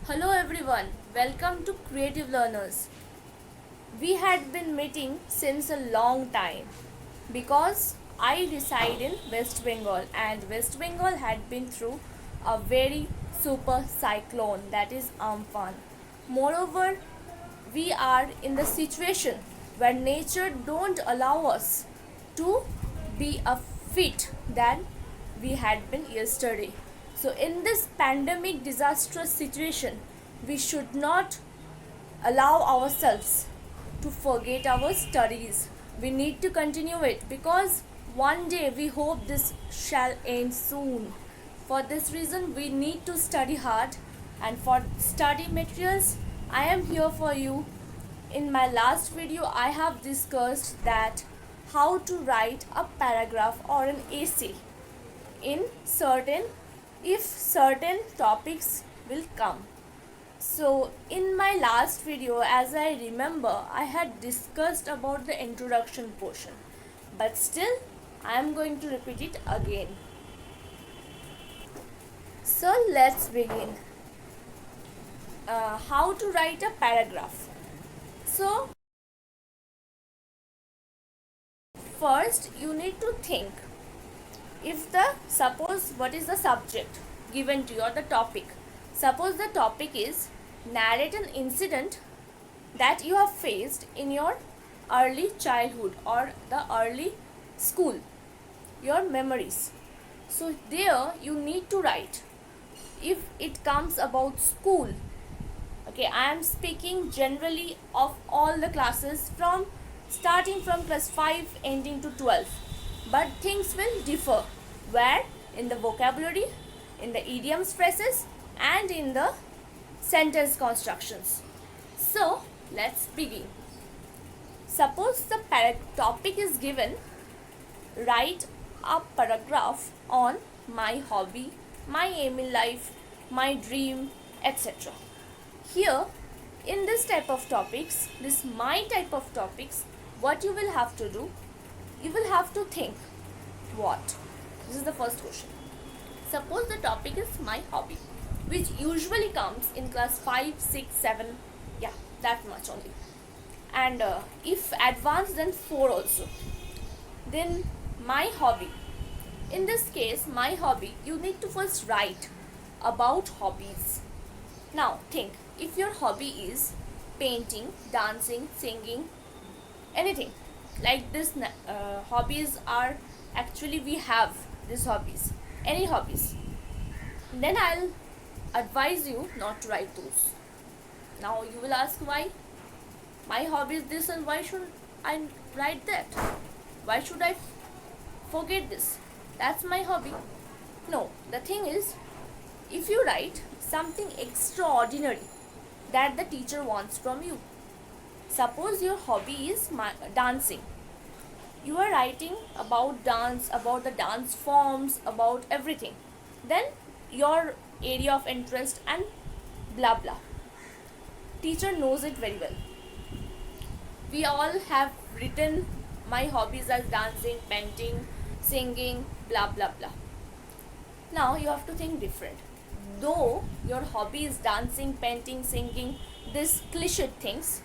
Hello everyone, welcome to Creative Learners. We had been meeting since a long time because I reside in West Bengal and West Bengal had been through a very super cyclone, that is Amphan. Moreover, we are in the situation where nature don't allow us to be a fit than we had been yesterday. So in this pandemic disastrous situation, we should not allow ourselves to forget our studies. We need to continue it because one day we hope this shall end soon. For this reason, we need to study hard, and for study materials, I am here for you. In my last video, I have discussed that how to write a paragraph or an essay in certain if certain topics will come. So in my last video, as I remember, I had discussed about the introduction portion, but still I am going to repeat it again. So let's begin. How to write a paragraph. So first you need to think, if the suppose what is the subject given to you or the topic. Suppose the topic is narrate an incident that you have faced in your early childhood or the early school, your memories. So there you need to write. If it comes about school, okay, I am speaking generally of all the classes from starting from class 5 ending to 12, but things will differ where in the vocabulary, in the idioms phrases, and in the sentence constructions. So let's begin. Suppose the topic is given, write a paragraph on my hobby, my aim in life, my dream, etc. Here in this type of topics, this my type of topics, what you will have to do, you will have to think what. This is the first question. Suppose the topic is my hobby, which usually comes in class 5, 6, 7, yeah, that much only. And if advanced, then 4 also. Then my hobby. In this case, my hobby, you need to first write about hobbies. Now think, if your hobby is painting, dancing, singing, anything like this, hobbies are actually we have these hobbies, any hobbies, then I'll advise you not to write those. Now you will ask why? My hobby is this and why should I write that? Why should I forget this? That's my hobby. No, the thing is, if you write something extraordinary that the teacher wants from you, suppose your hobby is dancing. You are writing about dance, about the dance forms, about everything. Then your area of interest and blah blah. Teacher knows it very well. We all have written my hobbies as dancing, painting, singing, blah blah blah. Now you have to think different. Though your hobby is dancing, painting, singing, these cliched things,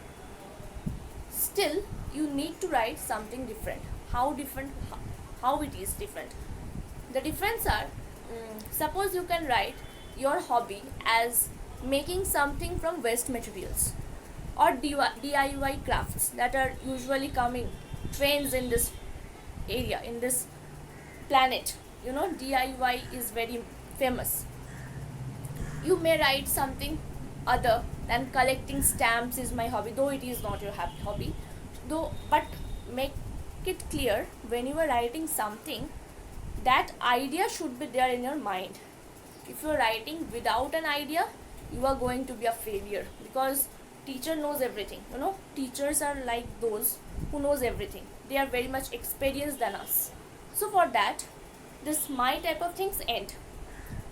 still you need to write something different. How different? How it is different? The difference are, suppose you can write your hobby as making something from waste materials or DIY crafts that are usually coming trends in this area, in this planet. You know, DIY is very famous. You may write something other than collecting stamps is my hobby, though it is not your hobby, though, but make it clear when you are writing something, that idea should be there in your mind. If you are writing without an idea, you are going to be a failure, because teacher knows everything. You know, teachers are like those who knows everything. They are very much experienced than us. So for that, this my type of things end.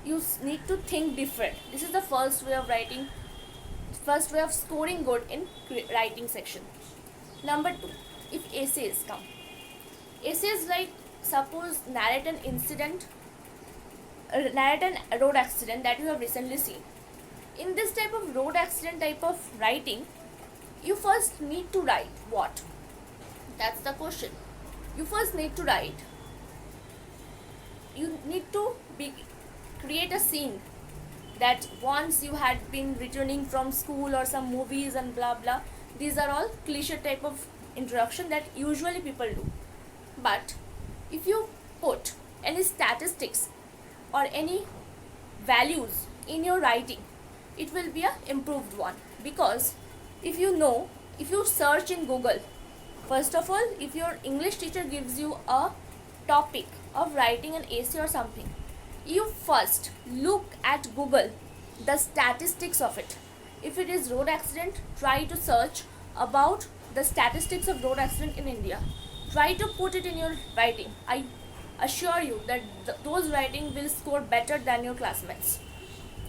You need to think different. This is the first way of writing, first way of scoring good in writing section. Number 2, if essays come. Essays like, suppose narrate an road accident that you have recently seen. in this type of road accident type of writing, you first need to write what? That's the question. You first need to write. You need to create a scene that once you had been returning from school or some movies and blah blah. These are all cliche type of introduction that usually people do. But if you put any statistics or any values in your writing, it will be a improved one. Because if you search in Google, first of all, if your English teacher gives you a topic of writing an essay or something, you first look at Google the statistics of it. If it is road accident, try to search about the statistics of road accident in India. Try to put it in your writing. I assure you that those writing will score better than your classmates.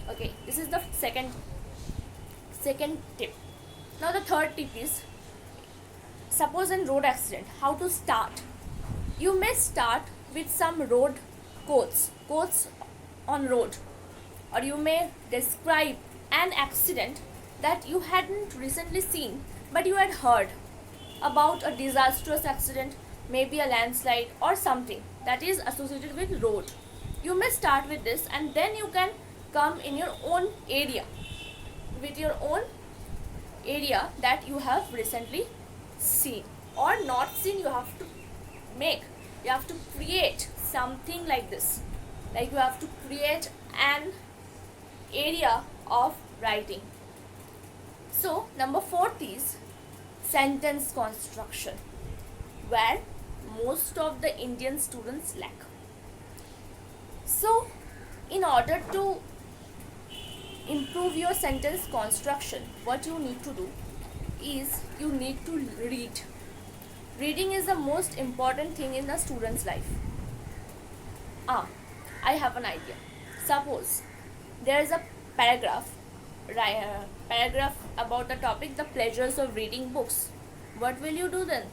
Okay, this is the second tip. Now the third tip is, suppose in road accident, how to start. You may start with some road quotes on road, or you may describe an accident that you hadn't recently seen but you had heard about, a disastrous accident, maybe a landslide or something that is associated with road. You may start with this, and then you can come in your own area, with your own area that you have recently seen or not seen. You have to create something like this. Like, you have to create an area of writing. So number 4 is sentence construction, where most of the Indian students lack. So in order to improve your sentence construction, what you need to do is you need to read. Reading is the most important thing in a student's life. I have an idea. Suppose there is a paragraph about the topic, the pleasures of reading books. What will you do then?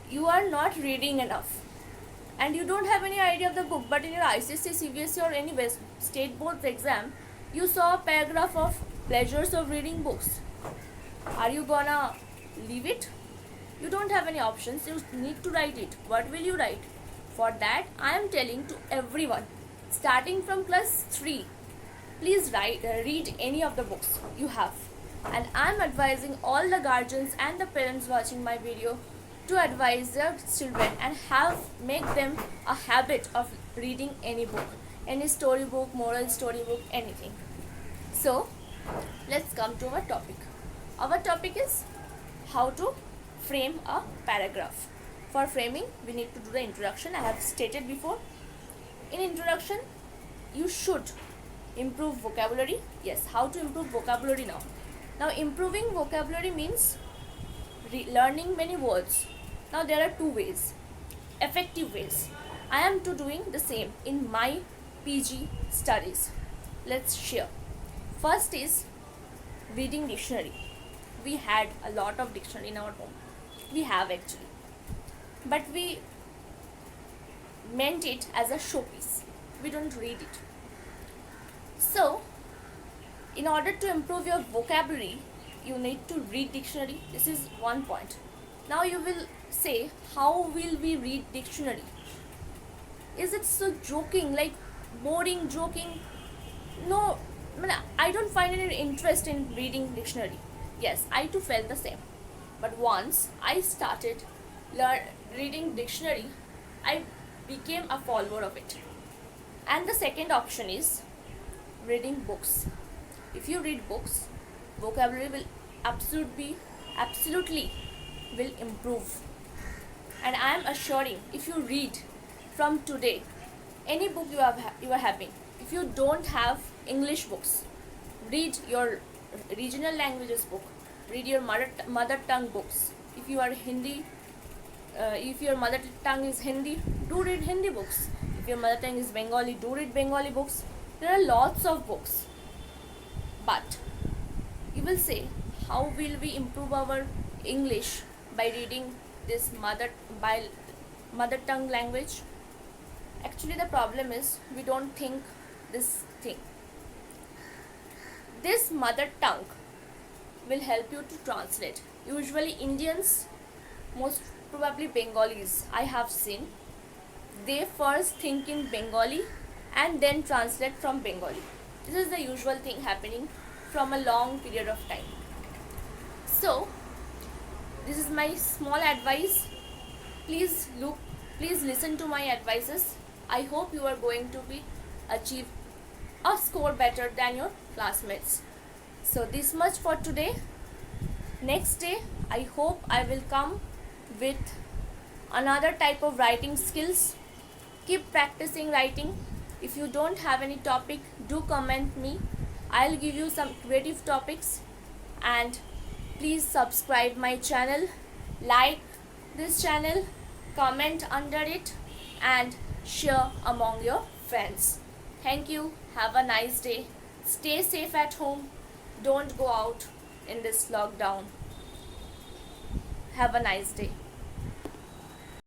You are not reading enough and you don't have any idea of the book, but in your ICSE, CBSE or any state board exam, you saw a paragraph of pleasures of reading books. Are you gonna leave it? You don't have any options. You need to write it. What will you write? For that, I am telling to everyone, starting from class 3, please read any of the books you have. And I am advising all the guardians and the parents watching my video to advise their children and make them a habit of reading any book, any storybook, moral storybook, anything. So let's come to our topic. Our topic is how to frame a paragraph. For framing, we need to do the introduction. I have stated before. In introduction, you should improve vocabulary. Yes, how to improve vocabulary now? Now, improving vocabulary means learning many words. Now, there are 2 ways, effective ways. I am doing the same in my PG studies. Let's share. First is reading dictionary. We had a lot of dictionary in our home. We have actually. But we meant it as a showpiece. We don't read it. So, in order to improve your vocabulary, you need to read dictionary. This is one point. Now you will say, how will we read dictionary? Is it so joking, like boring joking? No, I don't find any interest in reading dictionary. Yes, I too felt the same. But once I started reading dictionary, I became a follower of it. And the second option is reading books. If you read books, vocabulary will absolutely will improve. And I am assuring, if you read from today any book you are having, if you don't have English books, read your regional languages book, read your mother tongue books. If you are Hindi, if your mother tongue is Hindi, do read Hindi books. If your mother tongue is Bengali, do read Bengali books. There are lots of books. But you will say, how will we improve our English by reading this mother tongue language? Actually, the problem is we don't think this thing. this mother tongue will help you to translate. Usually Indians, most probably Bengalis, I have seen, they first think in Bengali and then translate from Bengali. This is the usual thing happening from a long period of time. So this is my small advice. Please listen to my advices. I hope you are going to be achieve a score better than your classmates. So this much for today. Next day I hope I will come with another type of writing skills. Keep practicing writing. If you don't have any topic, do comment me. I'll give you some creative topics. And please subscribe my channel, like this channel, comment under it, and share among your friends. Thank you. Have a nice day. Stay safe at home. Don't go out in this lockdown. Have a nice day.